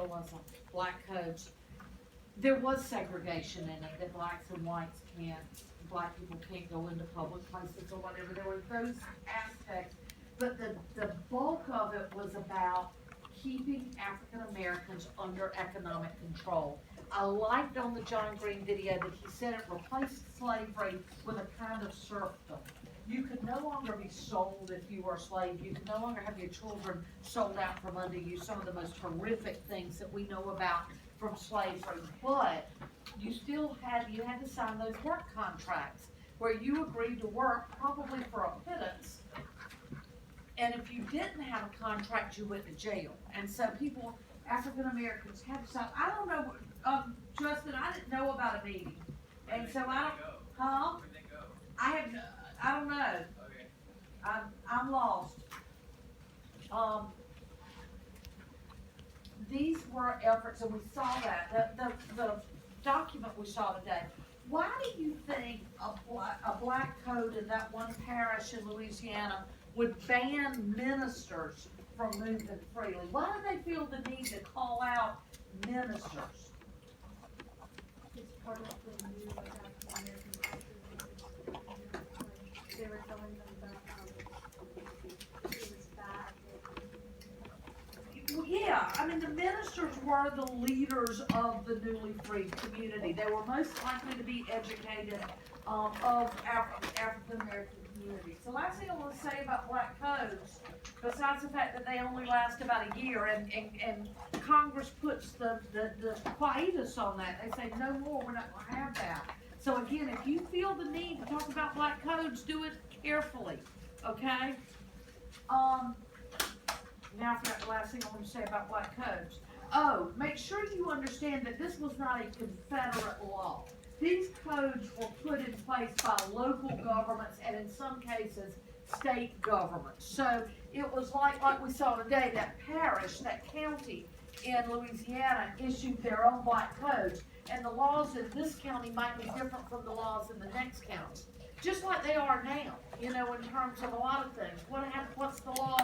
there was a black codes. There was segregation in it, that blacks and whites can't, black people can't go into public places or whatever. There were those aspects, but the bulk of it was about keeping African Americans under economic control. I liked on the John Green video that he said it replaced slavery with a kind of serfdom. You could no longer be sold if you were a slave. You could no longer have your children sold out from under you. Some of the most horrific things that we know about from slavery. But you still had to sign those work contracts where you agreed to work probably for a pittance. And if you didn't have a contract, you went to jail. And so people, African Americans, have to sign. I don't know, Justin, I didn't know about a meeting. And so I don't, Where'd they go? I don't know. Okay. I'm lost. These were efforts, and we saw that, the document we saw today. Why do you think a black code in that one parish in Louisiana would ban ministers from moving freely? Why do they feel the need to call out ministers? It's part of the new African American culture. They were telling them that it was bad. Well, yeah, I mean, the ministers were the leaders of the newly freed community. They were most likely to be educated of African American communities. The last thing I want to say about black codes, besides the fact that they only last about a year, and Congress puts the quietus on that. They say, no more, we're not going to have that. So again, if you feel the need to talk about black codes, do it carefully, okay? Now I forgot the last thing I want to say about black codes. Oh, make sure you understand that this was not a Confederate law. These codes were put in place by local governments and in some cases, state governments. So it was like we saw today, that parish, that county in Louisiana issued their own black codes. And the laws in this county might be different from the laws in the next county. Just like they are now, in terms of a lot of things. What's the law?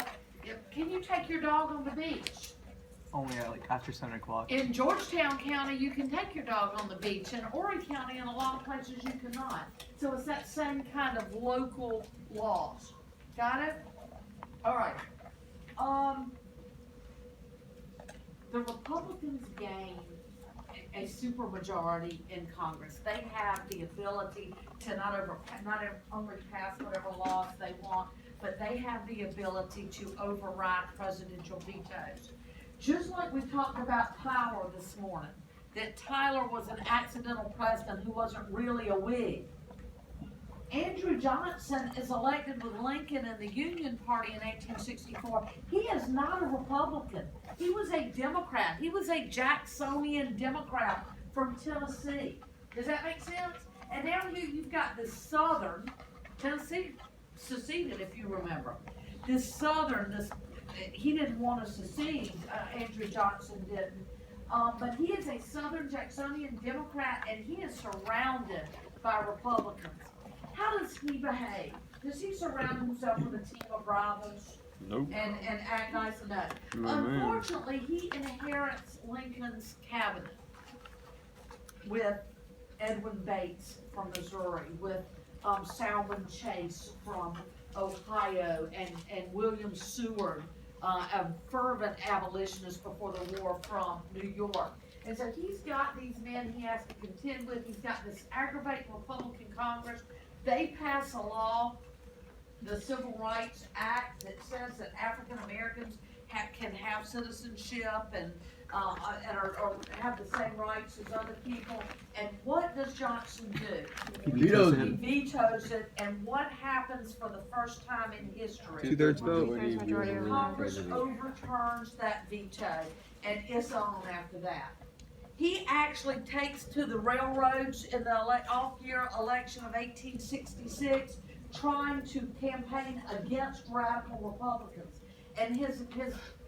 Can you take your dog on the beach? Only like after 7 o'clock. In Georgetown County, you can take your dog on the beach. In Horry County, in a lot of places, you cannot. So it's that same kind of local laws. Got it? All right. The Republicans gained a supermajority in Congress. They have the ability to not only pass whatever laws they want, but they have the ability to override presidential vetoes. Just like we talked about Tyler this morning, that Tyler was an accidental president who wasn't really a Whig. Andrew Johnson is elected with Lincoln and the Union Party in 1864. He is not a Republican. He was a Democrat. He was a Jacksonian Democrat from Tennessee. Does that make sense? And now you've got this Southern, Tennessee seceded, if you remember. This Southern, he didn't want to secede, Andrew Johnson didn't. But he is a Southern Jacksonian Democrat, and he is surrounded by Republicans. How does he behave? Does he surround himself with a team of rivals? Nope. And act nice enough? Unfortunately, he inherits Lincoln's cabinet with Edwin Bates from Missouri, with Salmon Chase from Ohio, and William Seward, a fervent abolitionist before the war from New York. And so he's got these men he has to contend with. He's got this aggravating Republican Congress. They pass a law, the Civil Rights Act, that says that African Americans can have citizenship and have the same rights as other people. And what does Johnson do? He vetoes He it. vetoes it, and what happens for the first time in history? 2/3 vote. Congress overturns that veto, and it's on after that. He actually takes to the railroads in the off-year election of 1866, trying to campaign against radical Republicans. And his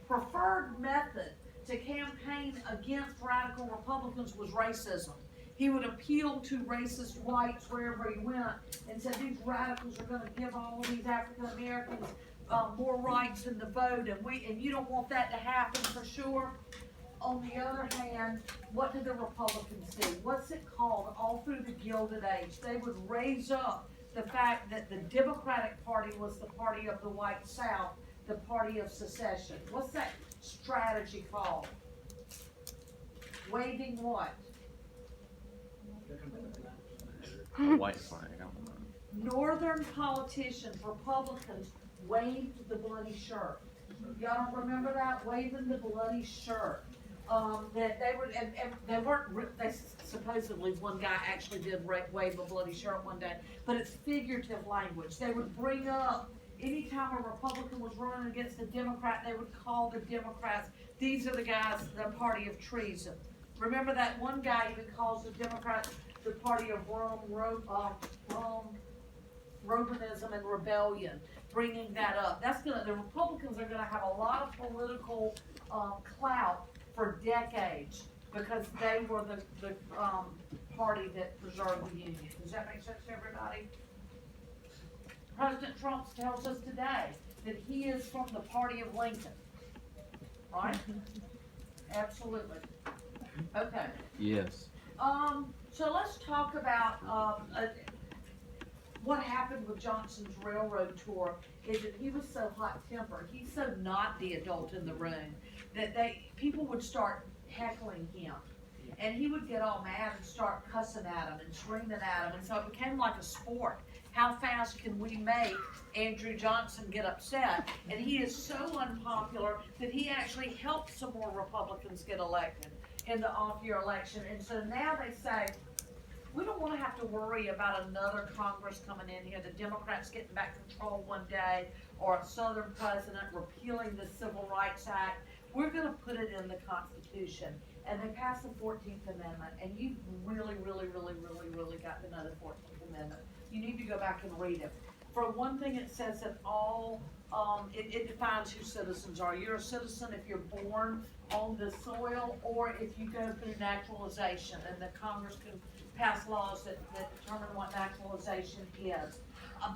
preferred method to campaign against radical Republicans was racism. He would appeal to racist whites wherever he went and said, these radicals are going to give all of these African Americans more rights in the vote, and you don't want that to happen for sure. on the other hand, what did the Republicans do? What's it called? All through the Gilded Age, they would raise up the fact that the Democratic Party was the party of the white South, the party of secession. What's that strategy called? Waving what? A white flag. I don't know. Northern politicians, Republicans, waved the bloody shirt. Y'all don't remember that? Waving the bloody shirt. That they were, and they weren't, they supposedly one guy actually did wave a bloody shirt one day, but it's figurative language. They would bring up, anytime a Republican was running against a Democrat, they would call the Democrats, these are the guys, the party of treason. Remember that one guy even calls the Democrats the party of Romanism and rebellion, bringing that up. The Republicans are gonna have a lot of political clout for decades because they were the party that preserved the Union. Does that make sense to everybody? President Trump tells us today that he is from the party of Lincoln, right? Absolutely. Okay. Yes. So let's talk about what happened with Johnson's railroad tour is that he was so hot-tempered, he's so not the adult in the room, that people would start heckling him. And he would get all mad and start cussing at him and screaming at him, and so it became like a sport. How fast can we make Andrew Johnson get upset? And he is so unpopular that he actually helped some more Republicans get elected in the off-year election. And so now they say, we don't want to have to worry about another Congress coming in here, the Democrats getting back control one day, or a Southern president repealing the Civil Rights Act. We're going to put it in the Constitution. And they passed the 14th Amendment, and you really got to know the 14th Amendment. You need to go back and read it. For one thing, it says that it defines who citizens are. You're a citizen if you're born on the soil or if you go through naturalization, and the Congress can pass laws that determine what naturalization is.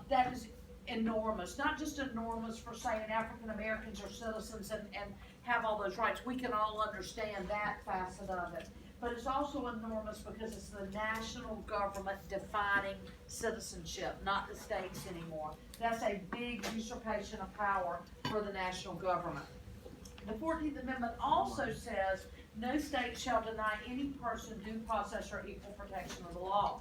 That is enormous, not just enormous for saying African Americans are citizens and have all those rights. We can all understand that facet of it. But it's also enormous because it's the national government defining citizenship, not the states anymore. That's a big usurpation of power for the national government. The 14th Amendment also says no state shall deny any person due process or equal protection of the law.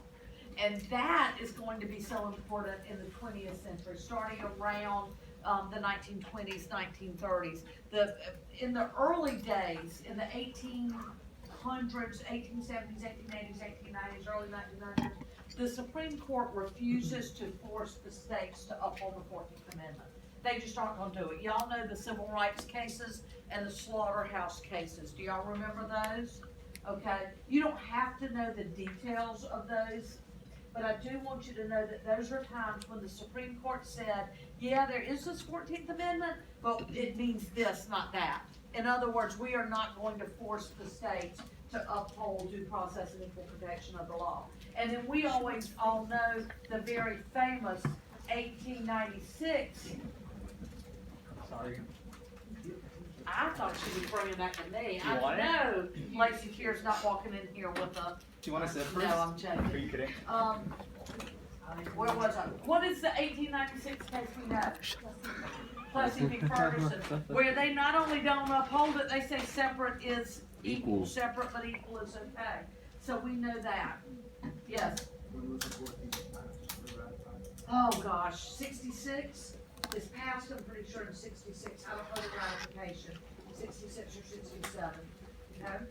And that is going to be so important in the 20th century, starting around the 1920s, 1930s. In the early days, in the 1800s, 1870s, 1880s, 1890s, early 1900s, the Supreme Court refuses to force the states to uphold the 14th Amendment. They just aren't going to do it. Y'all know the civil rights cases and the slaughterhouse cases. Do y'all remember those? Okay. You don't have to know the details of those, but I do want you to know that those are times when the Supreme Court said, yeah, there is this 14th Amendment, but it means this, not that. In other words, we are not going to force the states to uphold due process and equal protection of the law. And then we always all know the very famous 1896. Sorry. I thought she was bringing that to me. You want it? know Lacey Kear's not walking in here with a. Do you want to sit first? No, I'm joking. Are you kidding? Where was I? What is the 1896 case we know? Plessy v. Ferguson, where they not only don't uphold it, they say separate is equal. Separate but equal is okay. So we know that. Yes. Oh gosh, 66 is passed, I'm pretty sure in 66. I don't know the ratification, 66 or 67. Okay.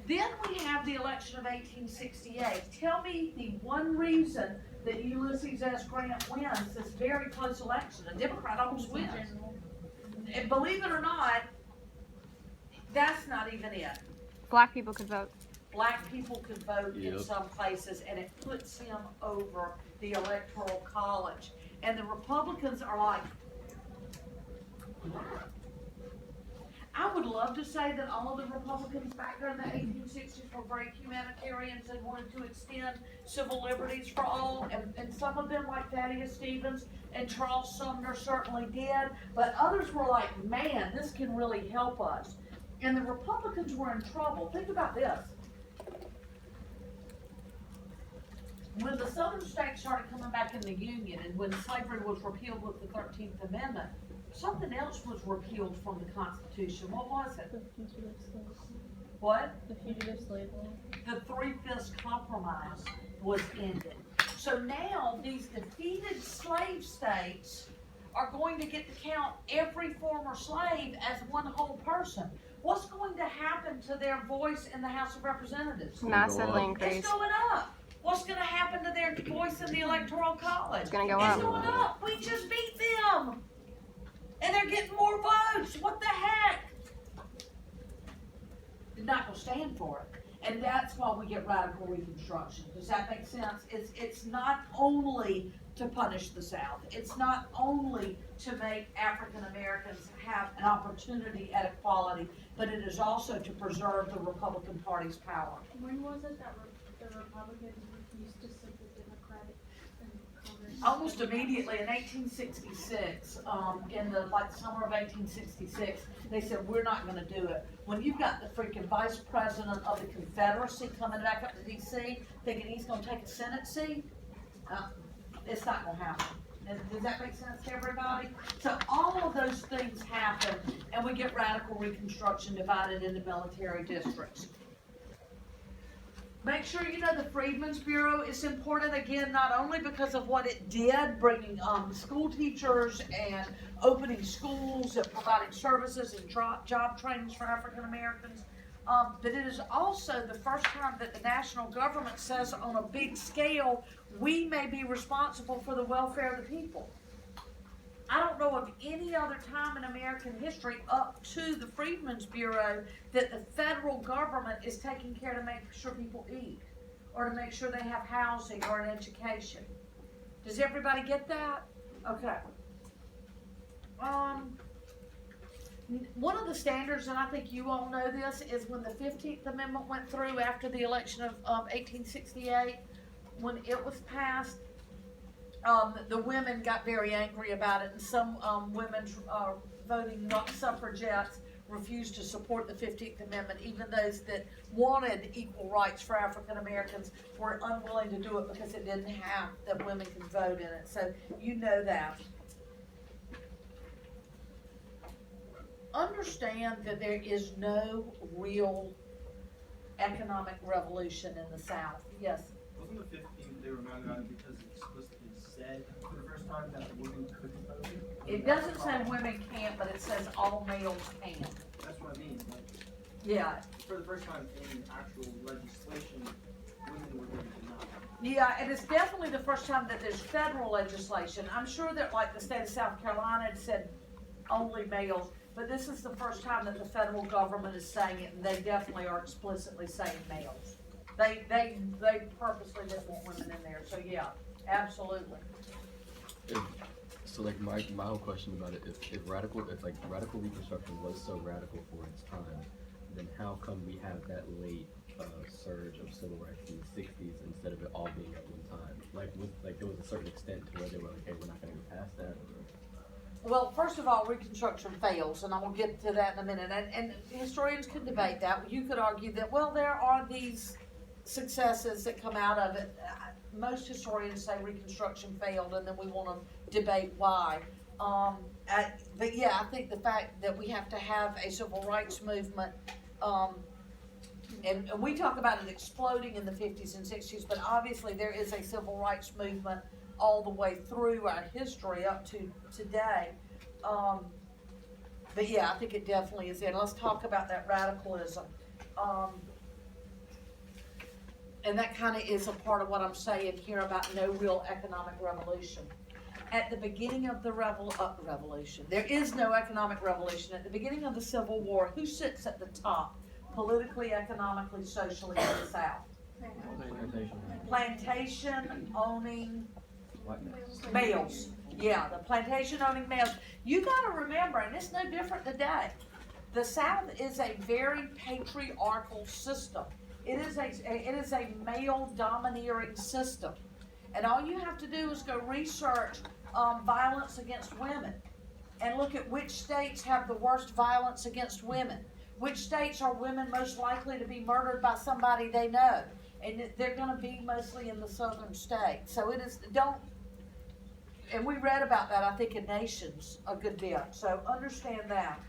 Then we have the election of 1868. Tell me the one reason that Ulysses S. Grant wins this very close election. A Democrat almost wins. And believe it or not, that's not even it. Black people could vote. Black people could vote in Yep. some places, and it puts him over the Electoral College. And the Republicans are like, I would love to say that all of the Republicans back there in the 1860s were very humanitarians and wanted to extend civil liberties for all, and some of them, like Thaddeus Stevens and Charles Sumner, certainly did, but others were like, man, this can really help us. And the Republicans were in trouble. Think about this. When the southern states started coming back in the Union and when slavery was repealed with the 13th Amendment, something else was repealed from the Constitution. What was it? The fugitive slave. What? The fugitive slave law. The Three-Fifths Compromise was ended. So now these defeated slave states are going to get to count every former slave as one whole person. What's going to happen to their voice in the House of Representatives? Massively increase. It's going up. What's going to happen to their voice in the Electoral College? It's gonna go It's up. going up. We just beat them. And they're getting more votes. What the heck? They're not going to stand for it. And that's why we get radical reconstruction. Does that make sense? It's not only to punish the South. It's not only to make African Americans have an opportunity at equality, but it is also to preserve the Republican Party's power. When was it that the Republicans refused to sit the Democratic in Congress? Almost immediately in 1866, in the summer of 1866, they said, we're not gonna do it. When you've got the freaking vice president of the Confederacy coming back up to DC, thinking he's gonna take a Senate seat, it's not gonna happen. Does that make sense to everybody? So all of those things happen, and we get radical reconstruction divided into military districts. Make sure you know the Freedmen's Bureau is important, again, not only because of what it did, bringing school teachers and opening schools and providing services and job trainings for African Americans, but it is also the first time that the national government says on a big scale, we may be responsible for the welfare of the people. I don't know of any other time in American history up to the Freedmen's Bureau that the federal government is taking care to make sure people eat or to make sure they have housing or an education. Does everybody get that? Okay. One of the standards, and I think you all know this, is when the 15th Amendment went through after the election of 1868, when it was passed, the women got very angry about it, and some women voting suffragettes refused to support the 15th Amendment. Even those that wanted equal rights for African Americans were unwilling to do it because it didn't have that women could vote in it. So you know that. Understand that there is no real economic revolution in the South. Yes? Wasn't the 15th they were mad about it because it explicitly said for the first time that women couldn't vote? It doesn't say women can't, but it says all males can. That's what I mean. Like, Yeah, for the first time in actual legislation, women were given denied. yeah, and it's definitely the first time that there's federal legislation. I'm sure that like the state of South Carolina had said only males, but this is the first time that the federal government is saying it, and they definitely are explicitly saying males. They purposely didn't want women in there, so yeah, absolutely. So like my whole question about it is if radical reconstruction was so radical for its time, then how come we have that late surge of civil rights in the 60s instead of it all being at one time? Like there was a certain extent to where they were like, hey, we're not gonna go past that. Well, first of all, Reconstruction fails, and I'm gonna get to that in a minute, and historians can debate that. You could argue that, well, there are these successes that come out of it. Most historians say Reconstruction failed, and then we wanna debate why. But yeah, I think the fact that we have to have a civil rights movement, and we talk about it exploding in the 50s and 60s, but obviously there is a civil rights movement all the way through our history up to today. But yeah, I think it definitely is there. Let's talk about that radicalism. And that kind of is a part of what I'm saying here about no real economic revolution. At the beginning of the revolution, there is no economic revolution. At the beginning of the Civil War, who sits at the top, politically, economically, socially in the South? Plantation owning males. Yeah, the plantation owning males. You gotta remember, and it's no different today, the South is a very patriarchal system. It is a male domineering system. And all you have to do is go research violence against women and look at which states have the worst violence against women. Which states are women most likely to be murdered by somebody they know? And they're gonna be mostly in the southern states. So it is, and we read about that, I think, in Nations a good bit, so understand that.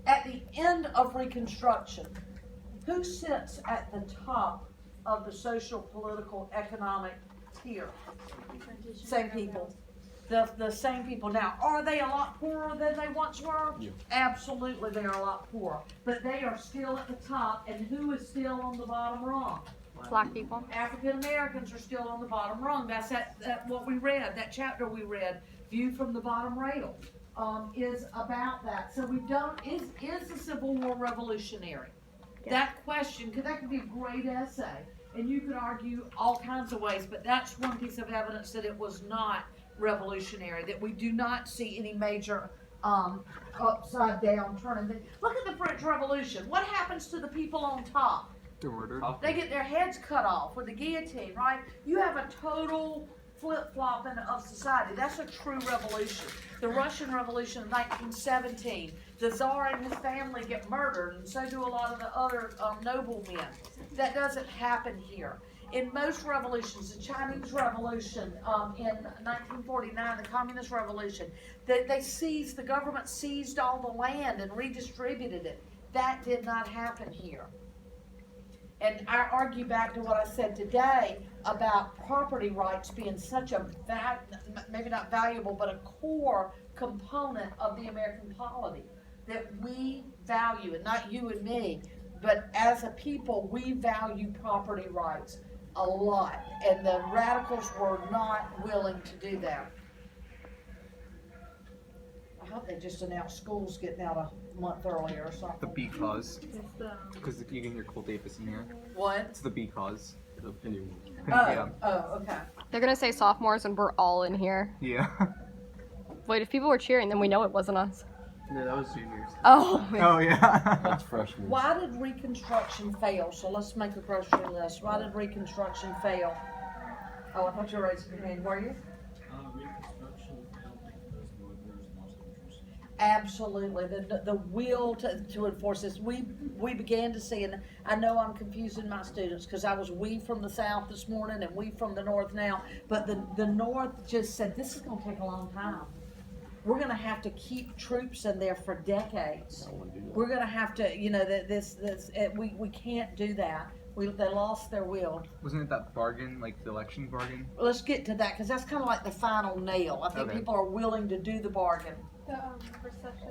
At the end of Reconstruction, who sits at the top of the social, political, economic tier? Same people. The same people. Now, are they a lot poorer than they once were? Yeah. Absolutely, they are a lot poorer. But they are still at the top, and who is still on the bottom rung? Black people. African Americans are still on the bottom rung. That's that what we read, that chapter we read, View from the Bottom Rail, is about that. So we don't, is the Civil War revolutionary? Yeah. That question, because that could be a great essay, and you could argue all kinds of ways, but that's one piece of evidence that it was not revolutionary, that we do not see any major upside down turning. Look at the French Revolution. What happens to the people on top? They're murdered. They get their heads cut off with the guillotine, right? You have a total flip-flopping of society. That's a true revolution. The Russian Revolution of 1917, the Tsar and his family get murdered, and so do a lot of the other noblemen. That doesn't happen here. In most revolutions, the Chinese Revolution in 1949, the Communist Revolution, the government seized all the land and redistributed it. That did not happen here. And I argue back to what I said today about property rights being such a, maybe not valuable, but a core component of the American polity that we value, and not you and me, but as a people, we value property rights a lot. And the radicals were not willing to do that. I hope they just announced schools getting out a month earlier or something. The because. It's the Because you can hear Cole Davis in here. What? It's the because. The opinion. Yeah. Oh, okay. They're gonna say sophomores when we're all in here. Yeah. Wait, if people were cheering, then we know it wasn't us. No, that was juniors. Oh. Oh yeah. That's freshman. Why did Reconstruction fail? So let's make a grocery list. Why did Reconstruction fail? Oh, I thought you were raising your hand. Were you? Reconstruction failed because Northerners lost interest. Absolutely. The will to enforce this. We began to see, and I know I'm confusing my students because I was we from the South this morning and we from the North now, but the North just said, this is going to take a long time. We're going to have to keep troops in there for decades. I don't want to do that. We're going to have to, we can't do that. They lost their will. Wasn't it that bargain, like the election bargain? Let's get to that because that's kind of like the final nail. I think Okay. people are willing to do the bargain. The recession.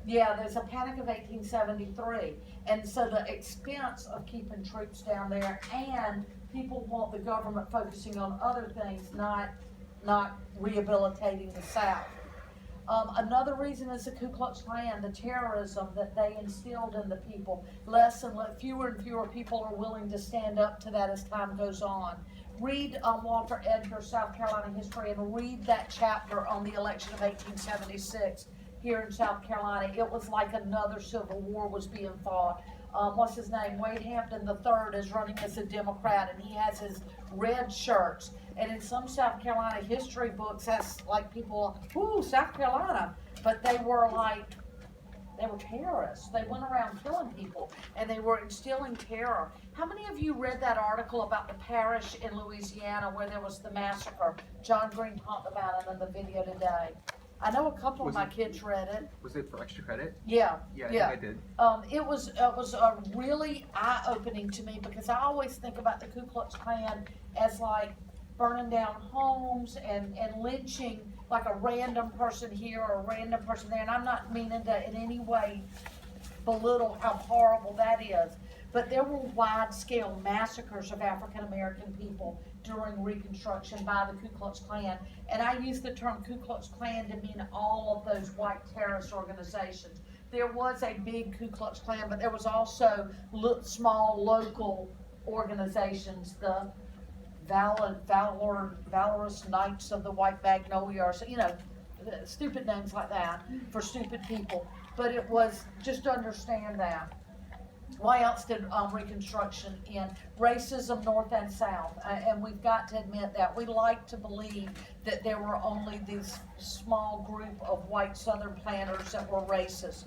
Yeah, there's a panic of 1873, and so the expense of keeping troops down there, and people want the government focusing on other things, not rehabilitating the South. Another reason is the Ku Klux Klan, the terrorism that they instilled in the people. Fewer and fewer people are willing to stand up to that as time goes on. Read Walter Edgar's South Carolina history and read that chapter on the election of 1876 here in South Carolina. It was like another civil war was being fought. What's his name? Wade Hampton III is running as a Democrat, and he has his red shirts. And in some South Carolina history books, that's like people, ooh, South Carolina. But they were terrorists. They went around killing people, and they were instilling terror. How many of you read that article about the parish in Louisiana where there was the massacre? John Green talked about it in the video today. I know a couple of my kids read it. Was it for extra credit? Yeah, Yeah, I yeah. think I did. It was really eye-opening to me because I always think about the Ku Klux Klan as like burning down homes and lynching like a random person here or a random person there. And I'm not meaning to in any way belittle how horrible that is. But there were wide-scale massacres of African American people during Reconstruction by the Ku Klux Klan. And I use the term Ku Klux Klan to mean all of those white terrorist organizations. There was a big Ku Klux Klan, but there was also small local organizations, the Valorous Knights of the White Magnolia, or stupid names like that for stupid people. But it was, just understand that. Why else did Reconstruction end? Racism, North and South, and we've got to admit that. We like to believe that there were only these small group of white Southern planters that were racist.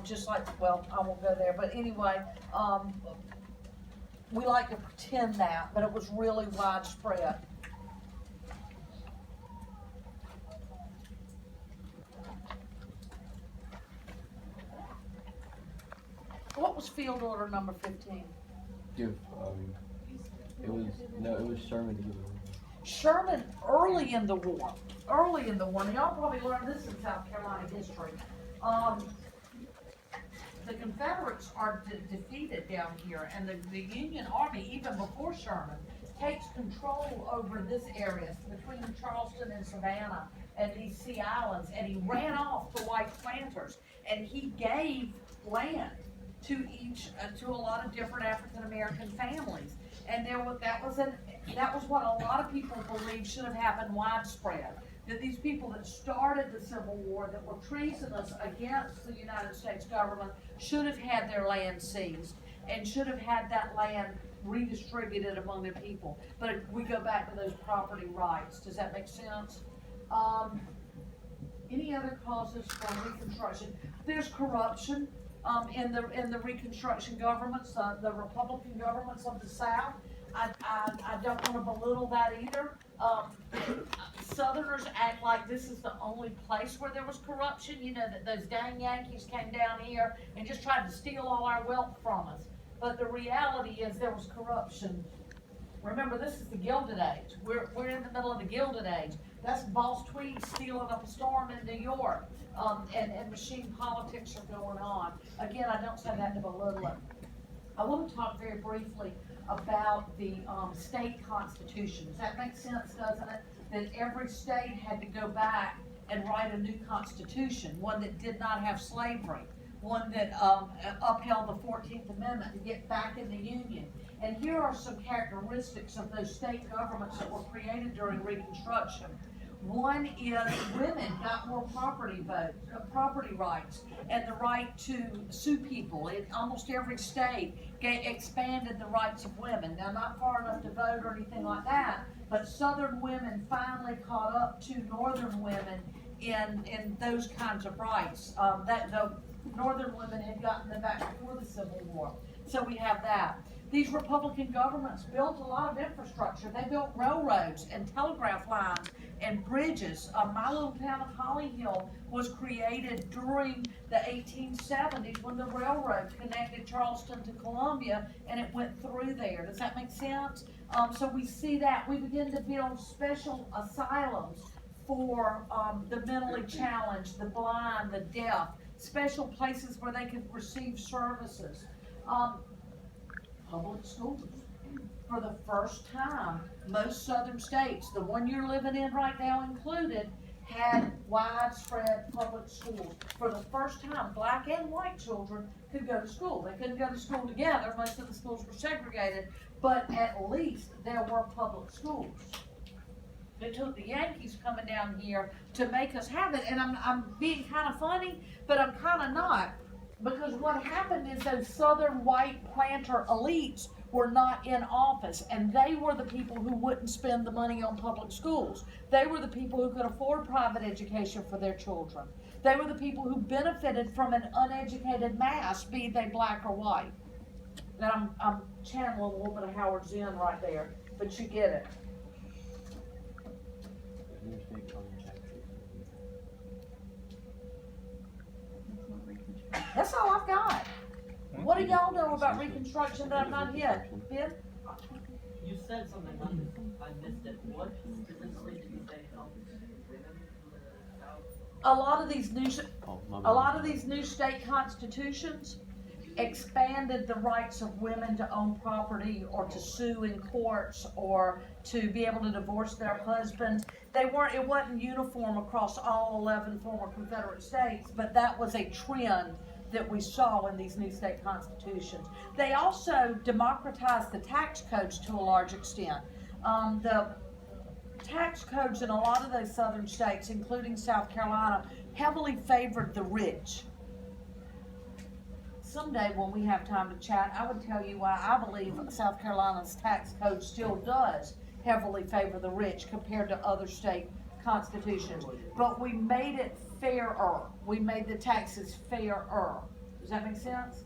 Just like, well, I won't go there, but anyway, we like to pretend that, but it was really widespread. What was field order number 15? Give, it was Sherman to give it. Sherman, early in the war, and y'all probably learned this in South Carolina history. The Confederates are defeated down here, and the Union Army, even before Sherman, takes control over this area between Charleston and Savannah and these Sea Islands, and he ran off the white planters, and he gave land to a lot of different African American families, and that was what a lot of people believe should have happened widespread. That these people that started the Civil War, that were treasonous against the United States government, should have had their land seized and should have had that land redistributed among the people. But we go back to those property rights. Does that make sense? Any other causes for Reconstruction? There's corruption in the Reconstruction governments, the Republican governments of the South. I don't want to belittle that either. Southerners act like this is the only place where there was corruption. You know, that those dang Yankees came down here and just tried to steal all our wealth from us. But the reality is there was corruption. Remember, this is the Gilded Age. We're in the middle of the Gilded Age. That's Boss Tweed stealing up a storm in New York. And machine politics are going on. Again, I don't say that to belittle it. I want to talk very briefly about the state constitutions. That makes sense, doesn't it? That every state had to go back and write a new constitution, one that did not have slavery, one that upheld the 14th Amendment to get back in the Union. And here are some characteristics of those state governments that were created during Reconstruction. One is women got more property rights, and the right to sue people. In almost every state expanded the rights of women. Now, not far enough to vote or anything like that, but Southern women finally caught up to Northern women in those kinds of rights. That the Northern women had gotten them back before the Civil War. So we have that. These Republican governments built a lot of infrastructure. They built railroads and telegraph lines and bridges. My little town of Holley was created during the 1870s when the railroad connected Charleston to Columbia, and it went through there. Does that make sense? So we see that. We begin to build special asylums for the mentally challenged, the blind, the deaf, special places where they could receive services. Public schools. For the first time, most southern states, the one you're living in right now included, had widespread public schools. For the first time, black and white children could go to school. They couldn't go to school together. Most of the schools were segregated, but at least there were public schools. It took the Yankees coming down here to make us have it, and I'm being kind of funny, but I'm kind of not. Because what happened is those southern white planter elites were not in office, and they were the people who wouldn't spend the money on public schools. They were the people who could afford private education for their children. They were the people who benefited from an uneducated mass, be they black or white. And I'm channeling a little bit of Howard Zinn right there, but you get it. That's all I've got. What do y'all know about Reconstruction that I'm not hit? Ben? You said something, I missed it. What specifically did you say helped women from the South? A lot of these new state constitutions expanded the rights of women to own property or to sue in courts or to be able to divorce their husbands. It wasn't uniform across all 11 former Confederate states, but that was a trend that we saw in these new state constitutions. They also democratized the tax codes to a large extent. The tax codes in a lot of those southern states, including South Carolina, heavily favored the rich. someday when we have time to chat, I would tell you why I believe South Carolina's tax code still does heavily favor the rich compared to other state constitutions. But we made it fairer. We made the taxes fairer. Does that make sense?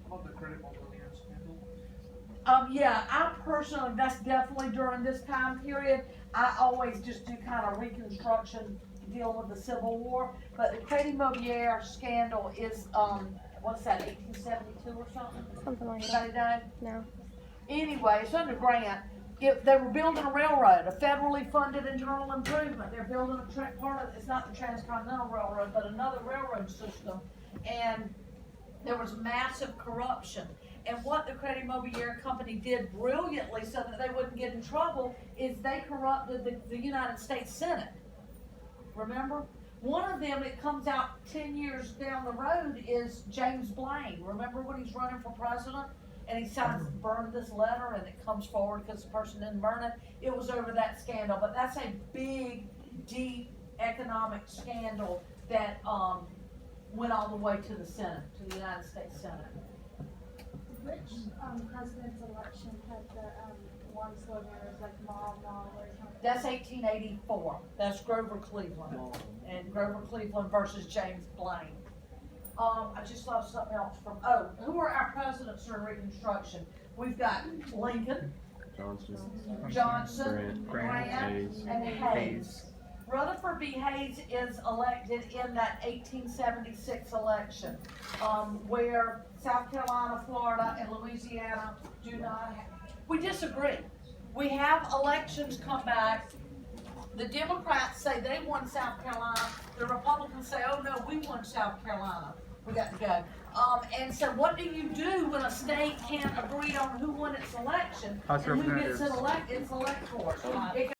About the credit mobility scandal? Yeah, I personally, that's definitely during this time period. I always just do kind of reconstruction, deal with the Civil War. But the Credit Mobilier scandal is, what's that, 1872 or something? Something like that. Anybody know? No. Anyway, it's under grant. If they were building a railroad, a federally funded internal improvement, they're building a part of, it's not the Transcontinental Railroad, but another railroad system. And there was massive corruption. And what the Credit Mobilier company did brilliantly so that they wouldn't get in trouble is they corrupted the United States Senate. Remember? One of them, it comes out 10 years down the road, is James Blaine. Remember when he's running for president? And he signs, burn this letter, and it comes forward because the person didn't burn it. It was over that scandal, but that's a big, deep economic scandal that went all the way to the Senate, to the United States Senate. Which president's election had the one slogan that was like "Mall, Mall" or something? That's 1884. That's Grover Cleveland, and Grover Cleveland versus James Blaine. I just thought of something else from. Oh, who are our presidents during Reconstruction? We've got Lincoln, Johnson, Grant, Hayes. and Hayes. Rutherford B. Hayes is elected in that 1876 election, where South Carolina, Florida, and Louisiana do not have. We disagree. We have elections come back. The Democrats say they won South Carolina. The Republicans say, oh no, we won South Carolina. We got to go. And so what do you do when a state can't agree on who won its election House and who gets Representatives. its electors? It